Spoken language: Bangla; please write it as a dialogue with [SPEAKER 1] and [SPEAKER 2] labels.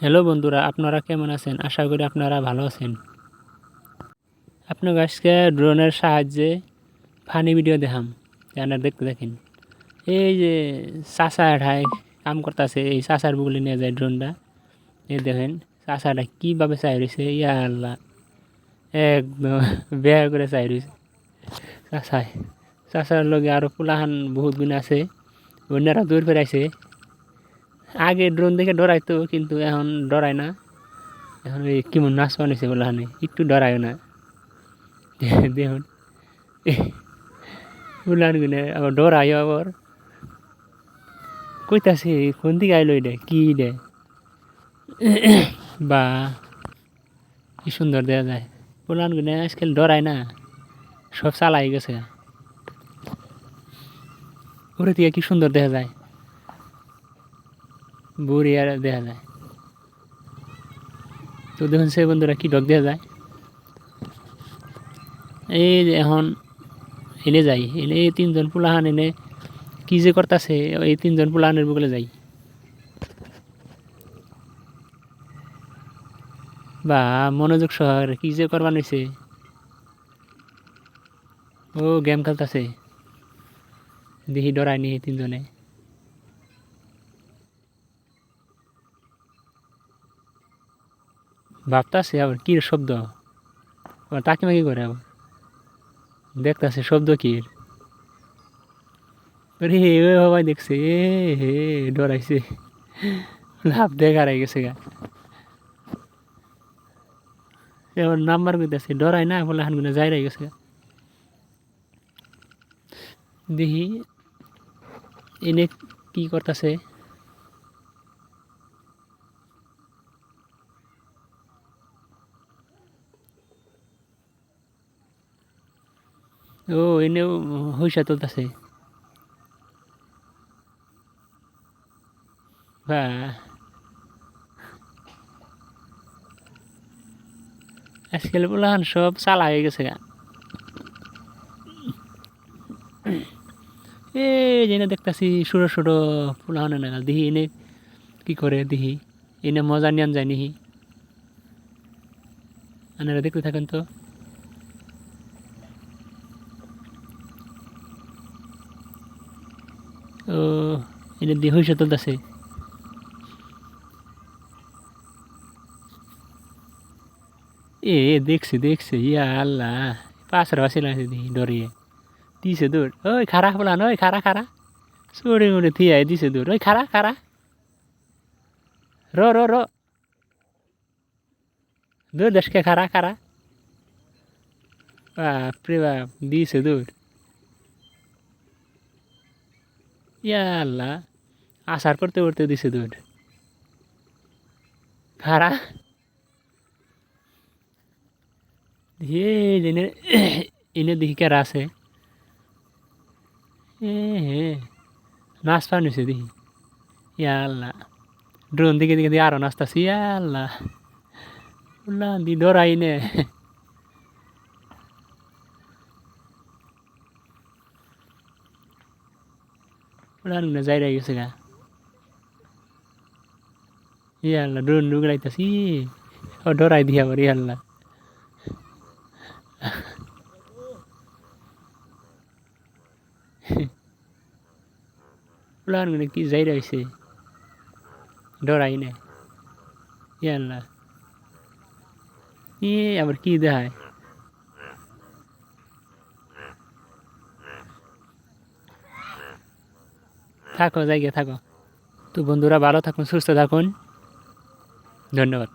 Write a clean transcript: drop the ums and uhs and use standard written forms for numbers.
[SPEAKER 1] হ্যালো বন্ধুরা, আপনারা কেমন আছেন? আশা করি আপনারা ভালো আছেন। আপনাকে আজকে ড্রোনের সাহায্যে ফানি ভিডিও দেখাম। আপনারা দেখতে দেখেন। এই যে চাচা এঠায় কাম করতেছে, এই চাচার বুগলি নিয়ে যায় ড্রোনটা। এই দেখেন চাচাটা কীভাবে চাই রয়েছে, ইয়া আল্লাহ, একদম বেয়া করে চাই রয়েছে চাচাই। চাচার লগে আরও পোলাহান বহুত গুণ আছে, অন্যরা দূর ফেরাইছে। আগে ড্রোন দেখে ডরাইতো, কিন্তু এখন ডরায় না। এখন এই কেমন নাচ বানিয়েছে পোলাহানে, একটু ডরায়ও না। দেখুন পোলাহান গুনে আবার ডরায়ও আবার কইতাছে কোন দিকে আইলো এটা কি রে বা কি সুন্দর দেখা যায়। পোলাহান গুনে আজকাল ডরায় না, সব চালাই গেছে। ওরে থেকে কি সুন্দর দেখা যায়, বুড়ি আর দেখা যায়। তো দেখুন সে বন্ধুরা কি ডক দেখা যায়। এই যে এখন এনে যাই, এনে এই তিনজন পোলাহান এনে কি যে করতেছে, এই তিনজন পোলাহানের বুকলে যাই। বা মনোযোগ শহর কি যে করবার নিছে। ও গেম খেলতেছে, দেখি ডরায় নি তিনজনে। ভাবতাছে আবার কি শব্দ, আবার তাকে মাকি করে আবার দেখতেছে শব্দ কি। রে ও সবাই দেখছে, এ হে ডরাইছে, লাভ দেখা হারাই গেছে গা। এবার নাম্বার কইতাছে, ডরাই না বলে হান গুলো যাই রাই গেছে গা। দেখি এনে কি করতেছে। ও এনেও হইসা তুলতেছে। বা আজকাল বললাম সব চালা হয়ে গেছে গা। এই যে দেখতেছি ছোটো ছোটো পোলাহানে না, দেখি এনে কি করে, দেখি এনে মজা নিয়ান যায় নিহি। আপনারা দেখতে থাকেন তো। ও এনে দিয়ে হইসা তুলতেছে। এ দেখছি দেখছি, ইয়া আল্লাহ, পাঁচরা বাসিল দেখি ডরিয়ে দিছে দূর। ওই খারা বলান, ওই খারা খারা চড়ে মরে থিয়াই দিছে দূর। ওই খারা খারা র র র দূর দেশকে খারা খারা। বাপরে বাপ দিছে দূর। ইয়া আল্লাহ, আসার করতে করতে দিছে দূর। খারা হে এনে এনে দেখি কারা আছে। এ হে নাচ পানিছে দেখি। ইয়া আল্লাহ, ড্রোন দিকে দিকে দিয়ে আরো নাচতাছি। ইয়া আল্লাহ, উল্লা দি ডরাই নে। উল্লা যাই রাই গেছে গা। ইয়া আল্লাহ, ড্রোন ঢুকলাইতাছি। ও ডরাই দিয়া আবার ইয়া আল্লাহ। উল্লা কি যাই রাইছে, ডরাই নে। ইয়া আল্লাহ, ই আবার কি দেখায়। থাকো জায়গায় থাকো। তো বন্ধুরা ভালো থাকুন, সুস্থ থাকুন, ধন্যবাদ।